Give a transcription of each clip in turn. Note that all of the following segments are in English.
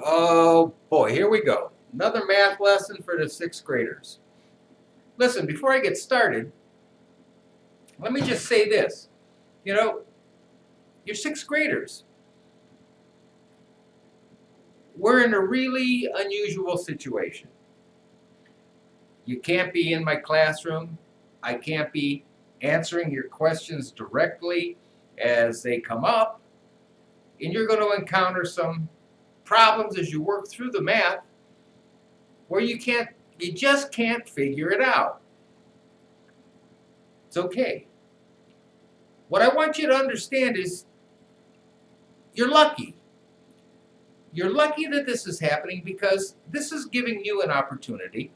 Oh boy, here we go. Another math lesson for the sixth graders. Listen, before I get started, let me just say this. You know, you're sixth graders. We're in a really unusual situation. You can't be in my classroom. I can't be answering your questions directly as they come up. And you're going to encounter some problems as you work through the math where you just can't figure it out. It's okay. What I want you to understand is you're lucky. You're lucky that this is happening because this is giving you an opportunity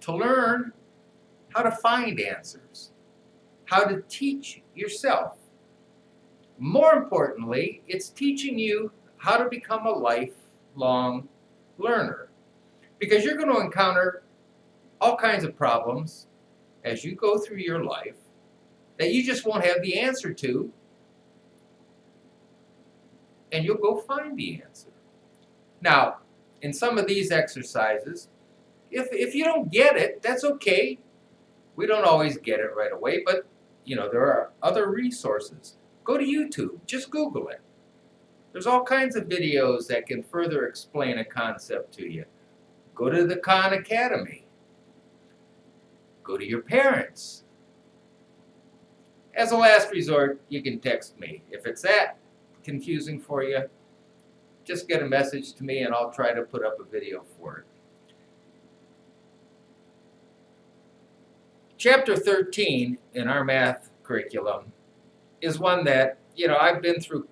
to learn how to find answers, how to teach yourself. More importantly, it's teaching you how to become a lifelong learner, because you're going to encounter all kinds of problems as you go through your life that you just won't have the answer to, and you'll go find the answer. Now, in some of these exercises, if you don't get it, that's okay. We don't always get it right away, but there are other resources. Go to YouTube, just Google it. There's all kinds of videos that can further explain a concept to you. Go to the Khan Academy. Go to your parents. As a last resort, you can text me. If it's that confusing for you, just get a message to me and I'll try to put up a video for it. Chapter 13 in our math curriculum is one that, I've been through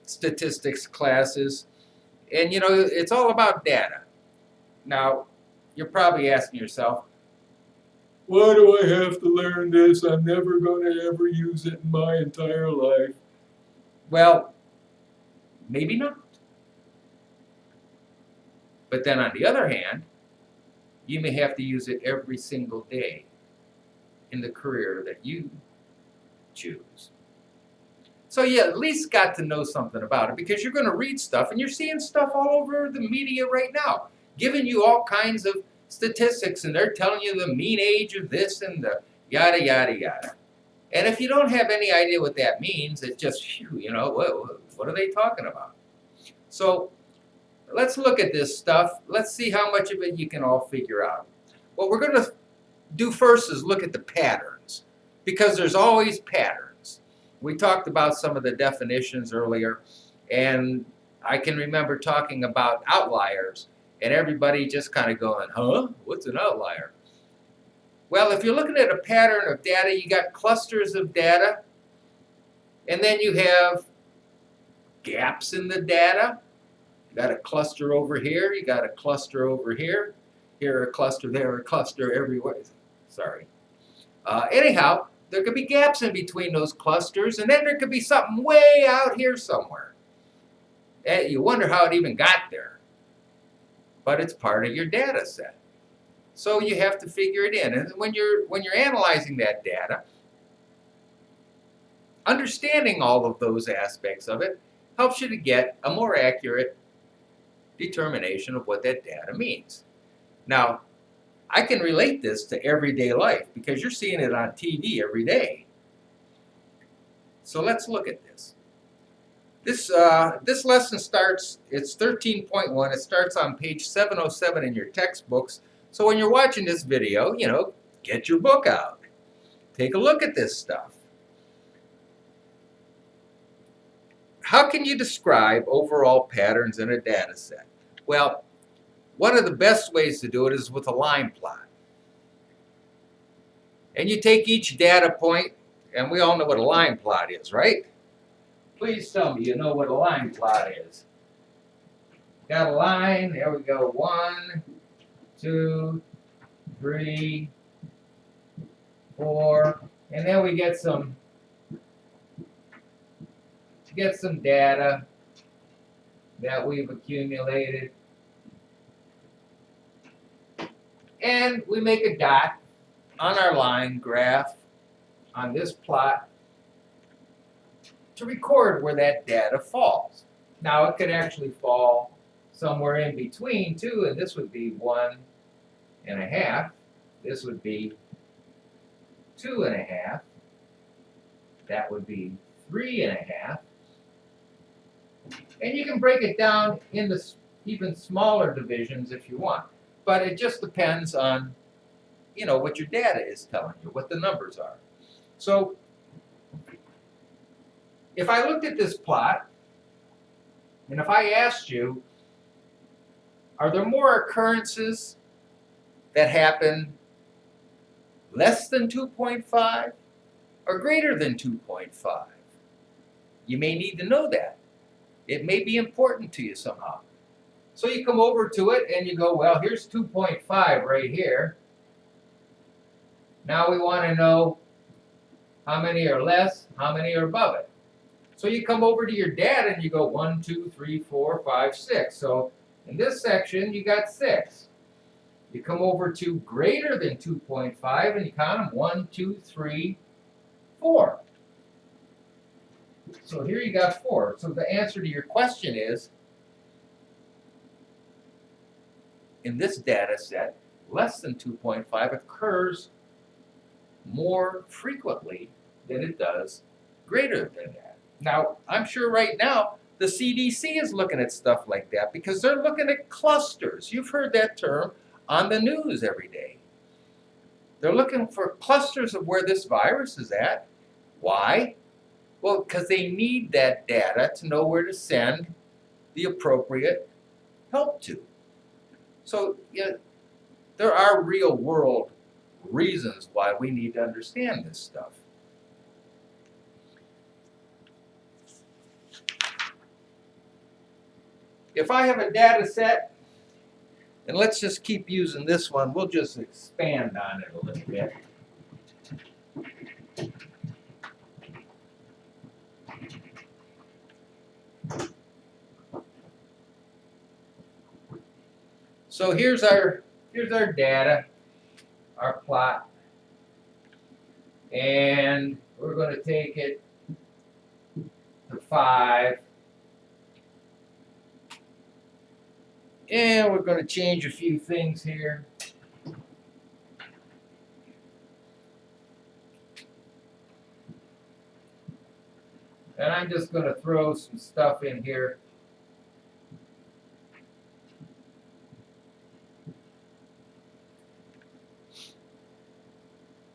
statistics classes, and, it's all about data. Now, you're probably asking yourself, why do I have to learn this? I'm never going to ever use it in my entire life. Well, maybe not. But then on the other hand, you may have to use it every single day in the career that you choose. So you at least got to know something about it, because you're going to read stuff and you're seeing stuff all over the media right now, giving you all kinds of statistics, and they're telling you the mean age of this and the yada, yada, yada. And if you don't have any idea what that means, it's just, what are they talking about? So let's look at this stuff. Let's see how much of it you can all figure out. What we're going to do first is look at the patterns, because there's always patterns. We talked about some of the definitions earlier, and I can remember talking about outliers, and everybody just kind of going, huh? What's an outlier? Well, if you're looking at a pattern of data, you got clusters of data, and then you have gaps in the data. You got a cluster over here, you got a cluster over here, here a cluster, there a cluster, everywhere. Sorry. Anyhow, there could be gaps in between those clusters, and then there could be something way out here somewhere. And you wonder how it even got there. But it's part of your data set. So you have to figure it in. And when you're analyzing that data, understanding all of those aspects of it helps you to get a more accurate determination of what that data means. Now, I can relate this to everyday life because you're seeing it on TV every day. So let's look at this. This lesson starts, it's 13.1. It starts on page 707 in your textbooks. So when you're watching this video, get your book out. Take a look at this stuff. How can you describe overall patterns in a data set? Well, one of the best ways to do it is with a line plot. And you take each data point, and we all know what a line plot is, right? Please tell me you know what a line plot is. Got a line, there we go, 1, 2, 3, 4, and then we get some data that we've accumulated. And we make a dot on our line graph on this plot to record where that data falls. Now it could actually fall somewhere in between too, and this would be 1.5. This would be 2.5. That would be 3.5. And you can break it down into even smaller divisions if you want. But it just depends on, what your data is telling you, what the numbers are. So if I looked at this plot, and if I asked you, are there more occurrences that happen less than 2.5 or greater than 2.5? You may need to know that. It may be important to you somehow. So you come over to it and you go, well, here's 2.5 right here. Now we want to know how many are less, how many are above it. So you come over to your data and you go 1, 2, 3, 4, 5, 6. So in this section, you got 6. You come over to greater than 2.5 and you count them 1, 2, 3, 4. So here you got 4. So the answer to your question is, in this data set, less than 2.5 occurs more frequently than it does greater than that. Now, I'm sure right now the CDC is looking at stuff like that because they're looking at clusters. You've heard that term on the news every day. They're looking for clusters of where this virus is at. Why? Well, because they need that data to know where to send the appropriate help to. So, there are real world reasons why we need to understand this stuff. If I have a data set, and let's just keep using this one, we'll just expand on it a little bit. So here's our data, our plot, and we're going to take it to 5, and we're going to change a few things here. And I'm just going to throw some stuff in here.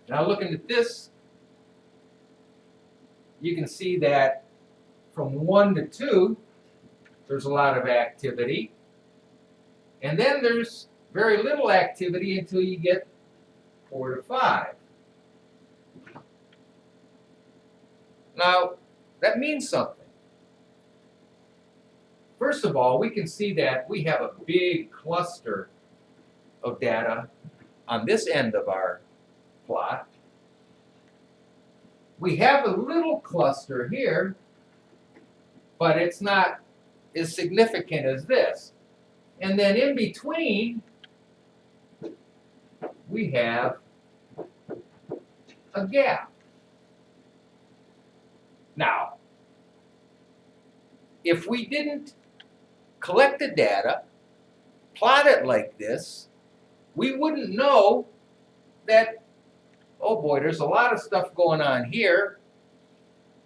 Now looking at this, you can see that from 1 to 2, there's a lot of activity. And then there's very little activity until you get 4 to 5. Now, that means something. First of all, we can see that we have a big cluster of data on this end of our plot. We have a little cluster here, but it's not as significant as this. And then in between, we have a gap. Now, if we didn't collect the data, plot it like this, we wouldn't know that, oh boy, there's a lot of stuff going on here.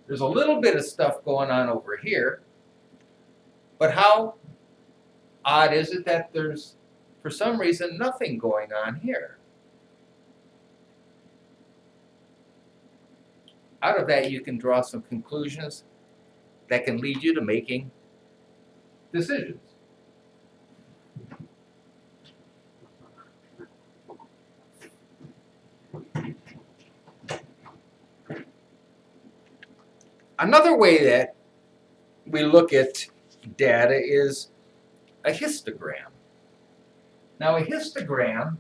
There's a little bit of stuff going on over here. But how odd is it that there's, for some reason, nothing going on here? Out of that, you can draw some conclusions that can lead you to making decisions. Another way that we look at data is a histogram. Now, a histogram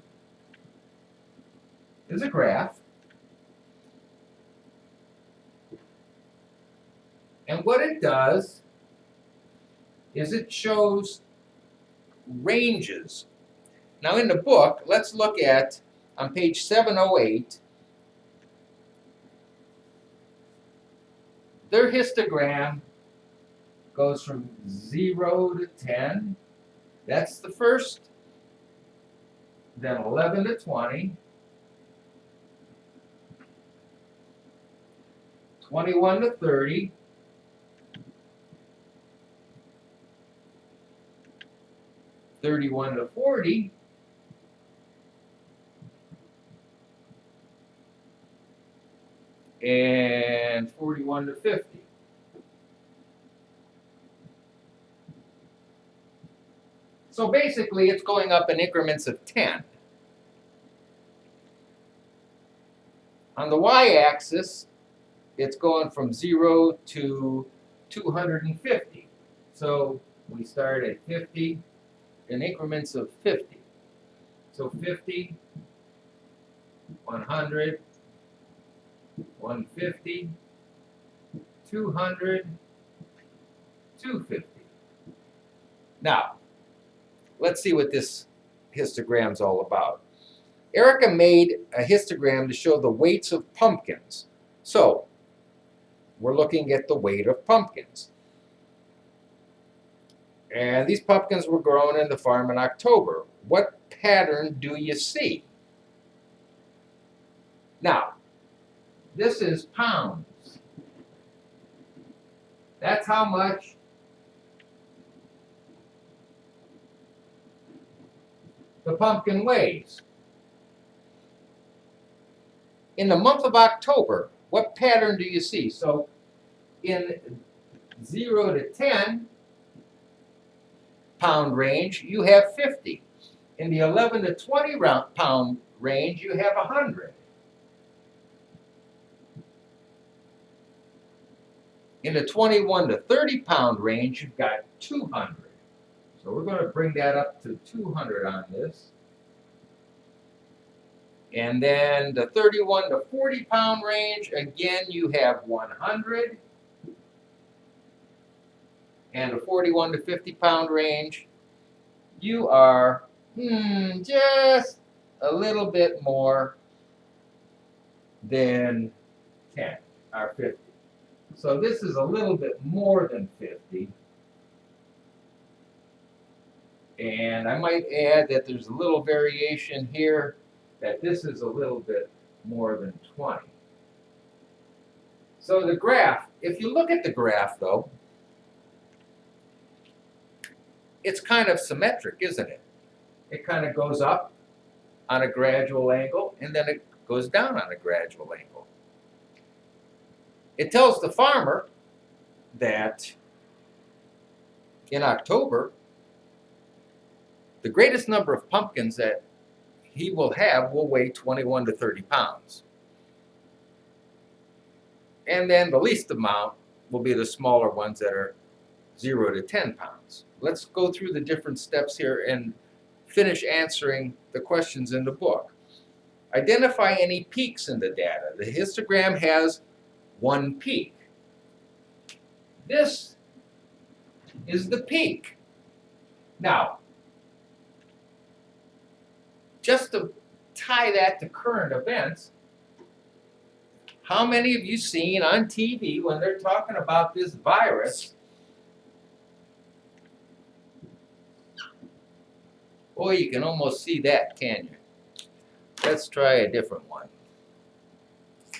is a graph. And what it does is it shows ranges. Now, in the book, let's look at, on page 708, their histogram goes from 0 to 10. That's the first. Then 11 to 20. 21 to 30. 31 to 40. And 41 to 50. So basically, it's going up in increments of 10. On the y-axis, it's going from 0 to 250. So we start at 50 in increments of 50. So 50, 100, 150, 200, 250. Now, let's see what this histogram's all about. Erica made a histogram to show the weights of pumpkins. So, we're looking at the weight of pumpkins. And these pumpkins were grown in the farm in October. What pattern do you see? Now, this is pounds. That's how much the pumpkin weighs. In the month of October, what pattern do you see? So in 0 to 10 pound range, you have 50. In the 11 to 20 pound range, you have 100. In the 21 to 30 pound range, you've got 200. So we're going to bring that up to 200 on this. And then the 31 to 40 pound range, again, you have 100. And the 41 to 50 pound range, you are just a little bit more than 10, or 50. So this is a little bit more than 50. And I might add that there's a little variation here, that this is a little bit more than 20. So the graph, if you look at the graph though, it's kind of symmetric, isn't it? It kind of goes up on a gradual angle, and then it goes down on a gradual angle. It tells the farmer that in October, the greatest number of pumpkins that he will have will weigh 21 to 30 pounds. And then the least amount will be the smaller ones that are 0 to 10 pounds. Let's go through the different steps here and finish answering the questions in the book. Identify any peaks in the data. The histogram has one peak. This is the peak. Now, just to tie that to current events, how many of you seen on TV when they're talking about this virus? Boy, you can almost see that, can you? Let's try a different one.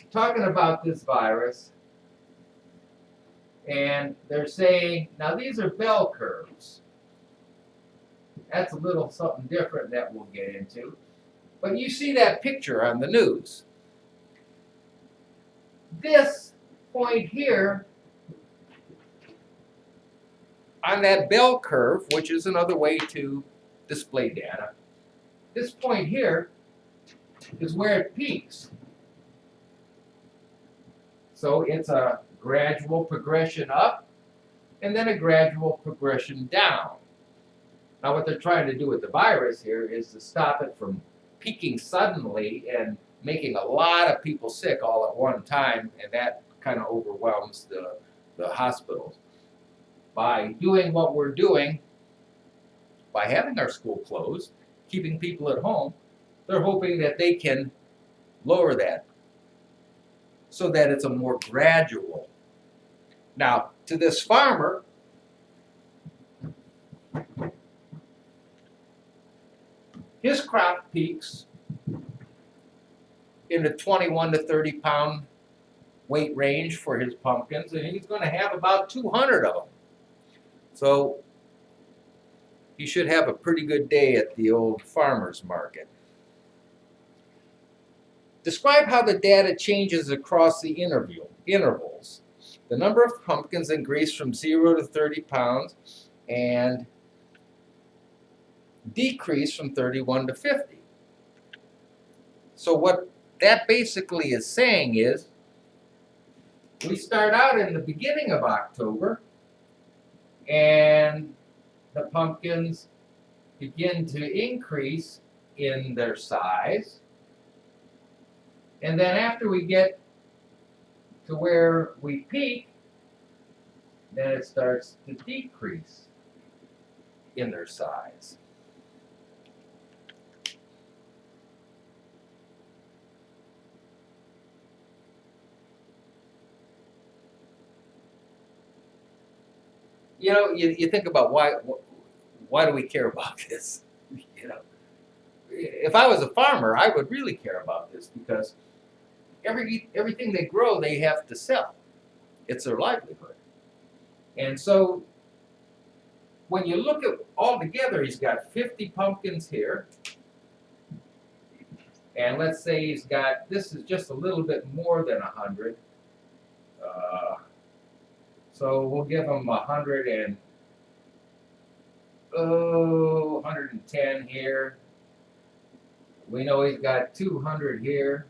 Talking about this virus, and they're saying, now these are bell curves. That's a little something different that we'll get into. But you see that picture on the news. This point here on that bell curve, which is another way to display data, this point here is where it peaks. So it's a gradual progression up and then a gradual progression down. Now what they're trying to do with the virus here is to stop it from peaking suddenly and making a lot of people sick all at one time, and that kind of overwhelms the hospitals. By doing what we're doing, by having our school closed, keeping people at home, they're hoping that they can lower that so that it's a more gradual. Now, to this farmer, This crop peaks in the 21 to 30 pound weight range for his pumpkins, and he's going to have about 200 of them. So he should have a pretty good day at the old farmer's market. Describe how the data changes across the intervals. The number of pumpkins increased from 0 to 30 pounds and decreased from 31 to 50. So what that basically is saying is, we start out in the beginning of October, and the pumpkins begin to increase in their size. And then after we get to where we peak, then it starts to decrease in their size. You know, you think about why do we care about this? You know, if I was a farmer, I would really care about this, because everything they grow, they have to sell. It's their livelihood. And so when you look at all together, he's got 50 pumpkins here. And let's say he's got, this is just a little bit more than 100. So we'll give him 110 here. We know he's got 200 here.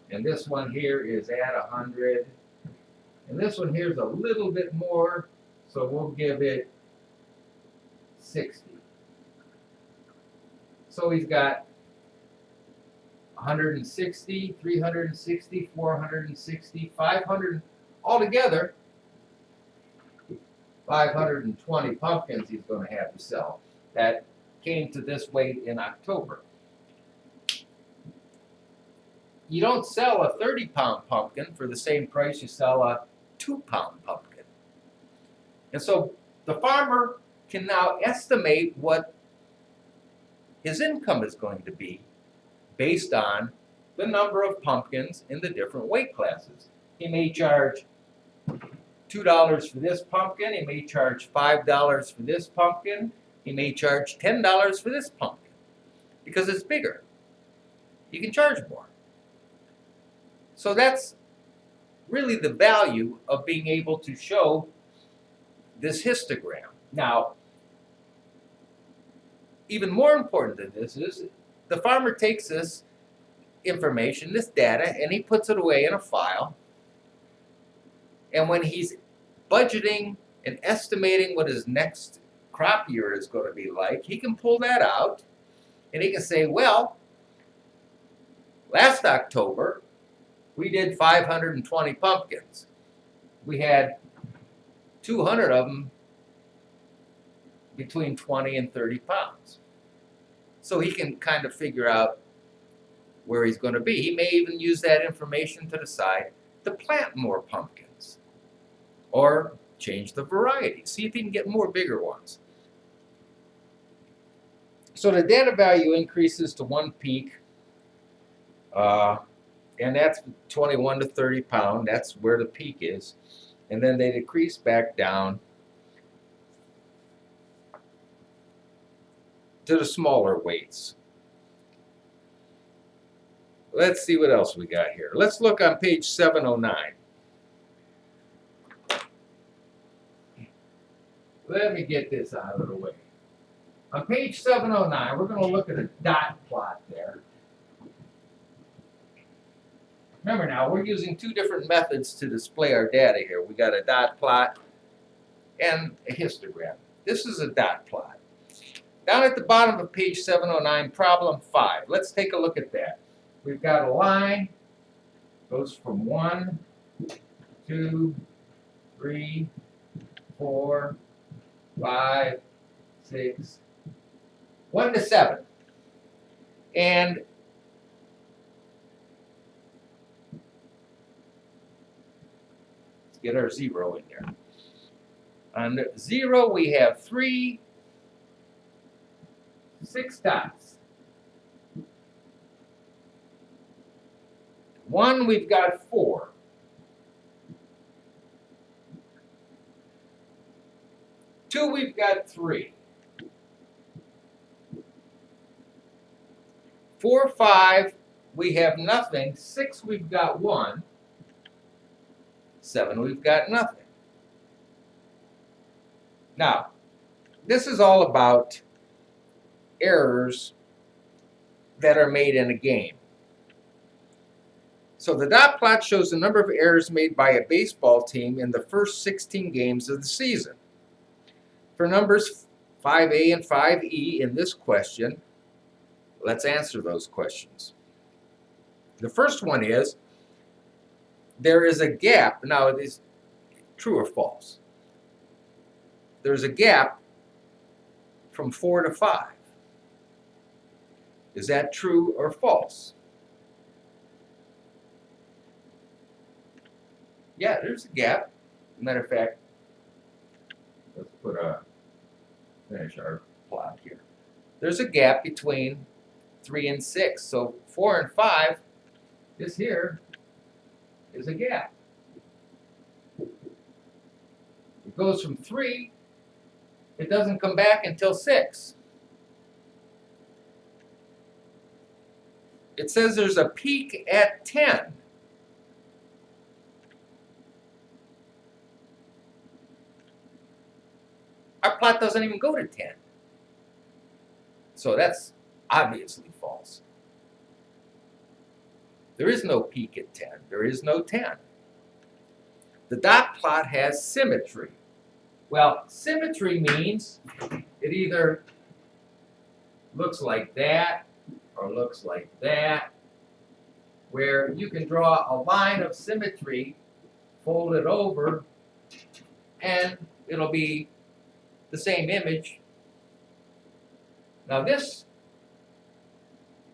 And this one here is at 100. And this one here is a little bit more, so we'll give it 60. So he's got 160, 360, 460, 500, altogether 520 pumpkins he's going to have to sell. That came to this weight in October. You don't sell a 30-pound pumpkin for the same price you sell a 2-pound pumpkin. And so the farmer can now estimate what his income is going to be based on the number of pumpkins in the different weight classes. He may charge $2 for this pumpkin, he may charge $5 for this pumpkin, he may charge $10 for this pumpkin, because it's bigger. You can charge more. So that's really the value of being able to show this histogram. Now, even more important than this is the farmer takes this information, this data, and he puts it away in a file. And when he's budgeting and estimating what his next crop year is going to be like, he can pull that out and he can say, well, last October, we did 520 pumpkins. We had 200 of them between 20 and 30 pounds. So he can kind of figure out where he's going to be. He may even use that information to decide to plant more pumpkins or change the variety. See if he can get more bigger ones. So the data value increases to one peak, and that's 21 to 30 pound. That's where the peak is. And then they decrease back down to the smaller weights. Let's see what else we got here. Let's look on page 709. Let me get this out of the way. On page 709, we're going to look at a dot plot there. Remember now, we're using two different methods to display our data here. We got a dot plot and a histogram. This is a dot plot. Down at the bottom of page 709, problem 5. Let's take a look at that. We've got a line, goes from 1, 2, 3, 4, 5, 6, 1 to 7. And let's get our 0 in there. On 0, we have 3, 6 dots. 1, we've got 4. 2, we've got 3. 4, 5, we have nothing. 6, we've got 1. 7, we've got nothing. Now, this is all about errors that are made in a game. So the dot plot shows the number of errors made by a baseball team in the first 16 games of the season. For numbers 5A and 5E in this question, let's answer those questions. The first one is, there is a gap. Now, it is true or false. There's a gap from 4 to 5. Is that true or false? Yeah, there's a gap. Matter of fact, let's finish our plot here. There's a gap between 3 and 6. So 4 and 5, this here is a gap. It goes from 3, it doesn't come back until 6. It says there's a peak at 10. Our plot doesn't even go to 10. So that's obviously false. There is no peak at 10. There is no 10. The dot plot has symmetry. Well, symmetry means it either looks like that or looks like that, where you can draw a line of symmetry, fold it over, and it'll be the same image. Now this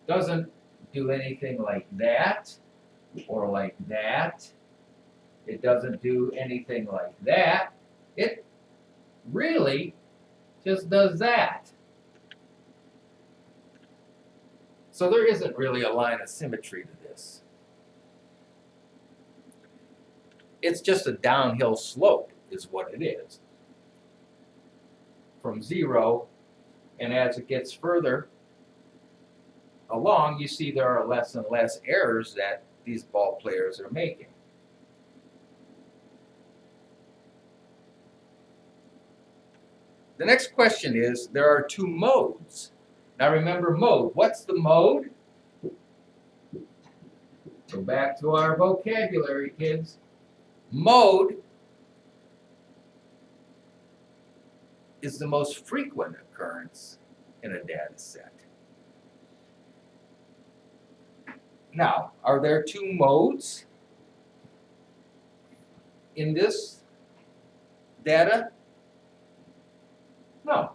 doesn't do anything like that or like that. It doesn't do anything like that. It really just does that. So there isn't really a line of symmetry to this. It's just a downhill slope is what it is. From 0, and as it gets further along, you see there are less and less errors that these ball players are making. The next question is, there are 2 modes. Now remember mode. What's the mode? Go back to our vocabulary, kids. Mode is the most frequent occurrence in a data set. Now, are there 2 modes in this data? No.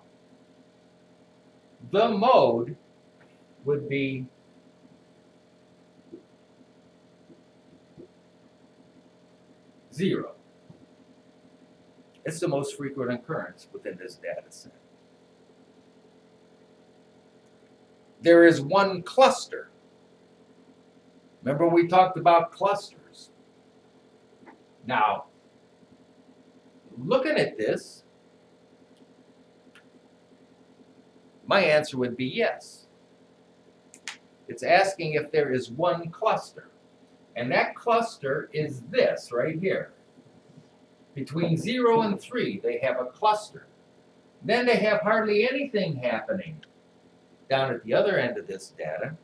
The mode would be zero. It's the most frequent occurrence within this data set. There is 1 cluster. Remember we talked about clusters. Now, looking at this, my answer would be yes. It's asking if there is 1 cluster. And that cluster is this right here. Between 0 and 3, they have a cluster. Then they have hardly anything happening down at the other end of this data.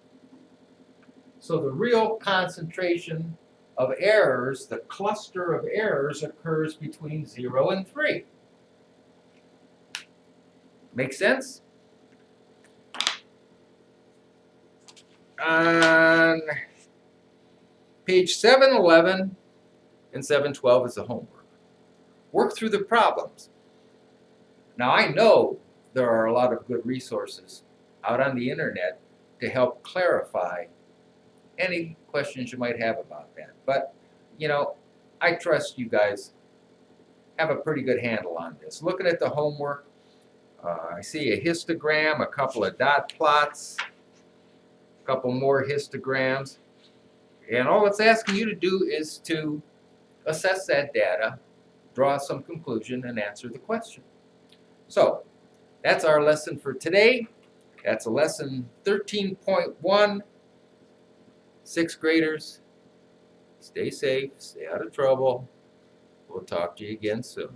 So the real concentration of errors, the cluster of errors, occurs between 0 and 3. Make sense? On page 711 and 712 is the homework. Work through the problems. Now I know there are a lot of good resources out on the internet to help clarify any questions you might have about that. But, you know, I trust you guys have a pretty good handle on this. Looking at the homework, I see a histogram, a couple of dot plots, a couple more histograms. And all it's asking you to do is to assess that data, draw some conclusion, and answer the question. So that's our lesson for today. That's a lesson 13.1. Sixth graders, stay safe, stay out of trouble. We'll talk to you again soon.